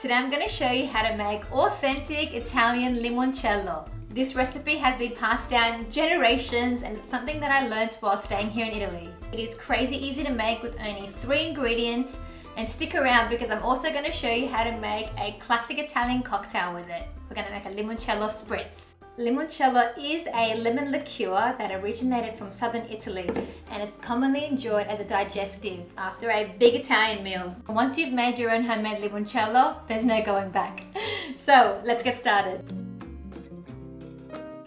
Today I'm going to show you how to make authentic Italian limoncello. This recipe has been passed down generations and it's something that I learned while staying here in Italy. It is crazy easy to make with only 3 ingredients, and stick around because I'm also going to show you how to make a classic Italian cocktail with it. We're going to make a limoncello spritz. Limoncello is a lemon liqueur that originated from southern Italy, and it's commonly enjoyed as a digestive after a big Italian meal. Once you've made your own homemade limoncello, there's no going back. So let's get started.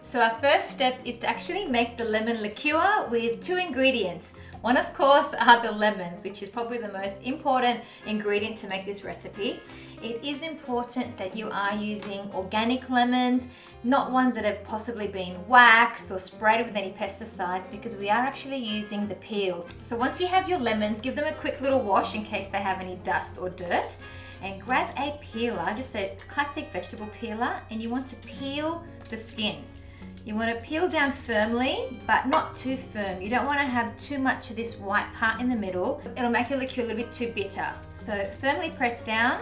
So our first step is to actually make the lemon liqueur with 2 ingredients. One, of course, are the lemons, which is probably the most important ingredient to make this recipe. It is important that you are using organic lemons, not ones that have possibly been waxed or sprayed with any pesticides, because we are actually using the peel. So once you have your lemons, give them a quick little wash in case they have any dust or dirt, and grab a peeler, just a classic vegetable peeler, and you want to peel the skin. You want to peel down firmly, but not too firm. You don't want to have too much of this white part in the middle. It'll make your liqueur a little bit too bitter. So firmly press down,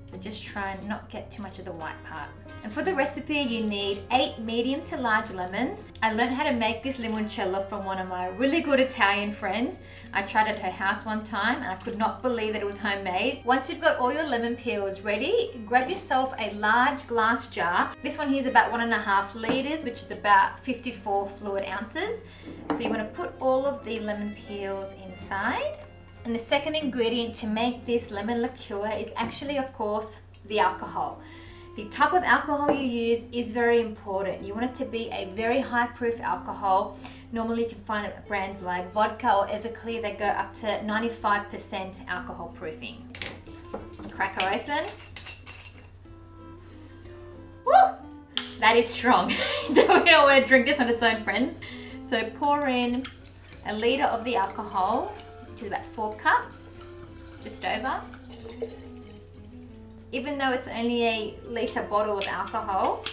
but just try and not get too much of the white part. And for the recipe, you need 8 medium to large lemons. I learned how to make this limoncello from one of my really good Italian friends. I tried it at her house one time and I could not believe that it was homemade. Once you've got all your lemon peels ready, grab yourself a large glass jar. This one here is about 1.5 liters, which is about 54 fluid ounces. So you want to put all of the lemon peels inside. And the second ingredient to make this lemon liqueur is actually, of course, the alcohol. The type of alcohol you use is very important. You want it to be a very high proof alcohol. Normally you can find it at brands like vodka or Everclear that go up to 95% alcohol proofing. Let's crack her open. Woo! That is strong. You definitely don't want to drink this on its own, friends. So pour in 1 liter of the alcohol, which is about 4 cups, just over. Even though it's only a liter bottle of alcohol,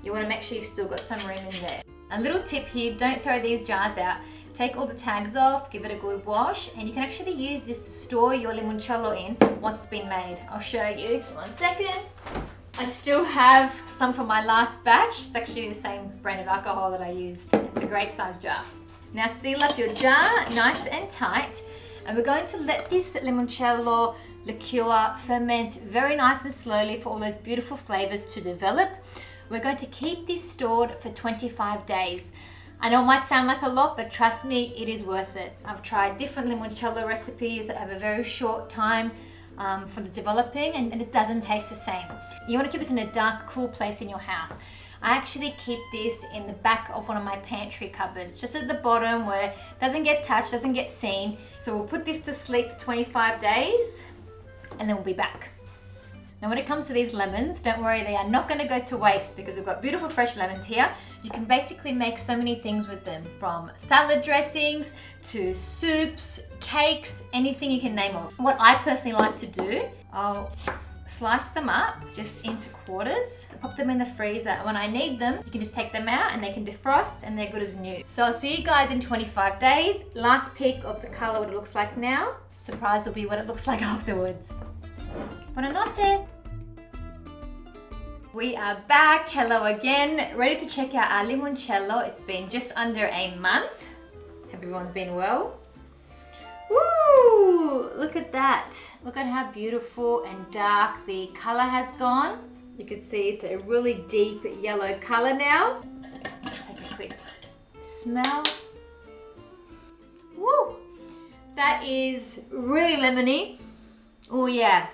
you want to make sure you've still got some room in there. A little tip here, don't throw these jars out. Take all the tags off, give it a good wash, and you can actually use this to store your limoncello in once it's been made. I'll show you. 1 second. I still have some from my last batch. It's actually the same brand of alcohol that I used. It's a great size jar. Now seal up your jar nice and tight, and we're going to let this limoncello liqueur ferment very nice and slowly for all those beautiful flavors to develop. We're going to keep this stored for 25 days. I know it might sound like a lot, but trust me, it is worth it. I've tried different limoncello recipes that have a very short time for the developing, and it doesn't taste the same. You want to keep this in a dark, cool place in your house. I actually keep this in the back of one of my pantry cupboards, just at the bottom where it doesn't get touched, doesn't get seen. So we'll put this to sleep for 25 days and then we'll be back. Now when it comes to these lemons, don't worry, they are not going to go to waste because we've got beautiful fresh lemons here. You can basically make so many things with them, from salad dressings to soups, cakes, anything you can name of. What I personally like to do, I'll slice them up just into quarters, pop them in the freezer, and when I need them, you can just take them out and they can defrost and they're good as new. So I'll see you guys in 25 days. Last peek of the color, what it looks like now. Surprise will be what it looks like afterwards. Buonanotte! We are back. Hello again. Ready to check out our limoncello. It's been just under a month. Hope everyone's been well. Woo! Look at that. Look at how beautiful and dark the color has gone. You can see it's a really deep yellow color now. Take a quick smell. Woo! That is really lemony. Oh yeah,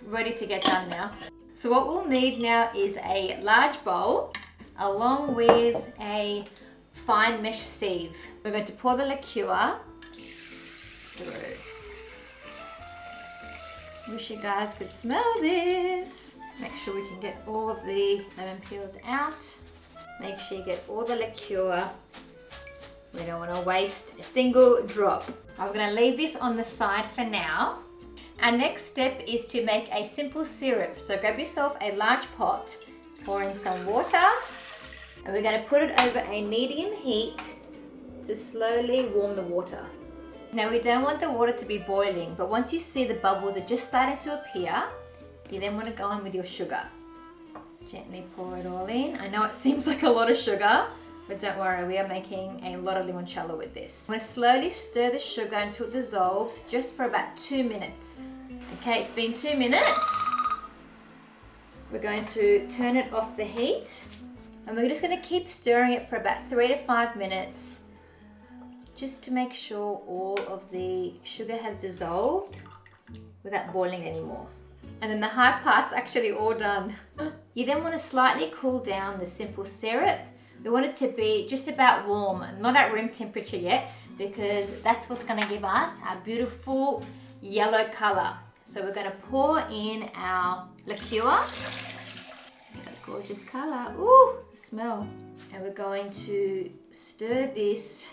ready to get done now. So what we'll need now is a large bowl along with a fine mesh sieve. We're going to pour the liqueur through. Wish you guys could smell this. Make sure we can get all of the lemon peels out. Make sure you get all the liqueur. We don't want to waste a single drop. I'm going to leave this on the side for now. Our next step is to make a simple syrup. So grab yourself a large pot, pour in some water, and we're going to put it over a medium heat to slowly warm the water. Now we don't want the water to be boiling, but once you see the bubbles are just starting to appear, You then want to go in with your sugar. Gently pour it all in. I know it seems like a lot of sugar, but don't worry, we are making a lot of limoncello with this. I'm going to slowly stir the sugar until it dissolves, just for about 2 minutes. Okay, it's been 2 minutes. We're going to turn it off the heat, and we're just going to keep stirring it for about 3 to 5 minutes, just to make sure all of the sugar has dissolved without boiling anymore. And then the hard part's actually all done. You then want to slightly cool down the simple syrup. We want it to be just about warm, not at room temperature yet, because that's what's going to give us our beautiful yellow color. So we're going to pour in our liqueur. That gorgeous color. Ooh, the smell. And we're going to stir this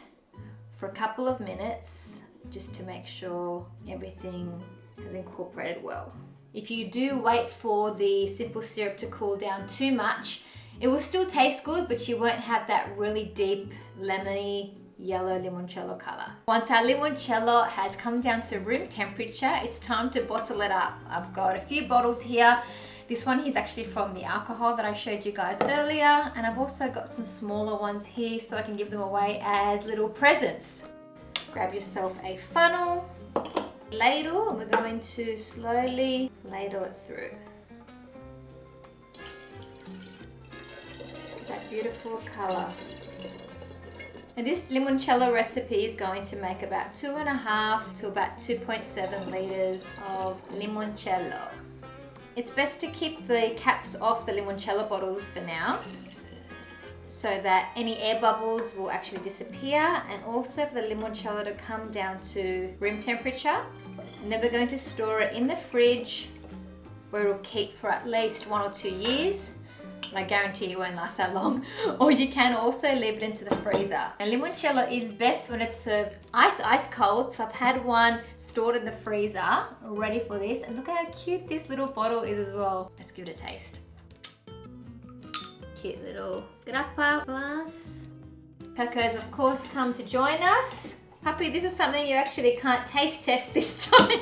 for a couple of minutes, just to make sure everything has incorporated well. If you do wait for the simple syrup to cool down too much, it will still taste good, but you won't have that really deep, lemony, yellow limoncello color. Once our limoncello has come down to room temperature, it's time to bottle it up. I've got a few bottles here. This one is actually from the alcohol that I showed you guys earlier, and I've also got some smaller ones here so I can give them away as little presents. Grab yourself a funnel, ladle, and we're going to slowly ladle it through. That beautiful color. And this limoncello recipe is going to make about 2.5 to about 2.7 liters of limoncello. It's best to keep the caps off the limoncello bottles for now, so that any air bubbles will actually disappear, and also for the limoncello to come down to room temperature. And then we're going to store it in the fridge, where it'll keep for at least 1 or 2 years. And I guarantee it won't last that long. Or you can also leave it into the freezer. And limoncello is best when it's served ice cold. So I've had one stored in the freezer, ready for this. And look how cute this little bottle is as well. Let's give it a taste. Cute little grappa glass. Coco's of course come to join us. Puppy, this is something you actually can't taste test this time.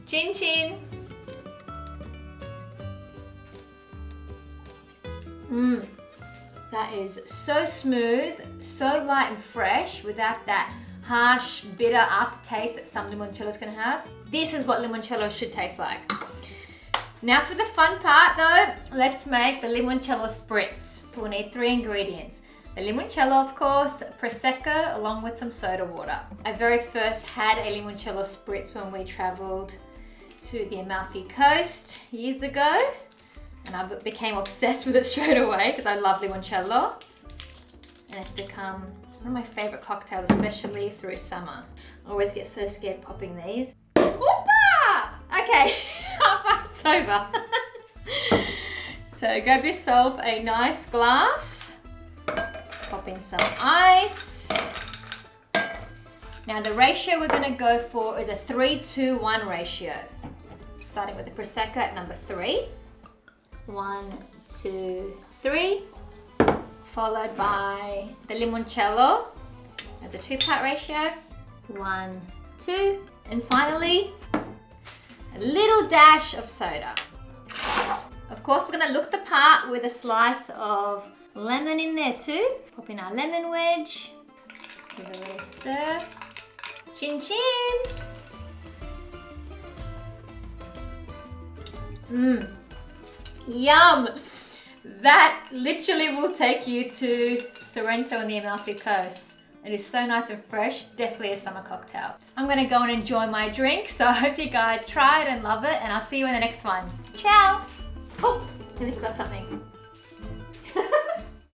Chin chin. That is so smooth, so light and fresh, without that harsh, bitter aftertaste that some limoncellos can have. This is what limoncello should taste like. Now for the fun part though, let's make the limoncello spritz. We'll need 3 ingredients. The limoncello, of course, Prosecco, along with some soda water. I very first had a limoncello spritz when we traveled to the Amalfi Coast years ago. And I became obsessed with it straight away because I love limoncello. And it's become one of my favorite cocktails, especially through summer. I always get so scared popping these. Whoopa! Okay, our part's over. So grab yourself a nice glass. Pop in some ice. Now the ratio we're going to go for is a 3-to-1 ratio. Starting with the Prosecco at number 3. 1, 2, 3, followed by the limoncello at the 2-part ratio. 1, 2, and finally a little dash of soda. Of course, we're going to look the part with a slice of lemon in there too. Pop in our lemon wedge. Give it a little stir. Chin chin. Yum! That literally will take you to Sorrento on the Amalfi Coast. It is so nice and fresh, definitely a summer cocktail. I'm gonna go and enjoy my drink, so I hope you guys try it and love it, and I'll see you in the next one. Ciao! Oh, nearly forgot something.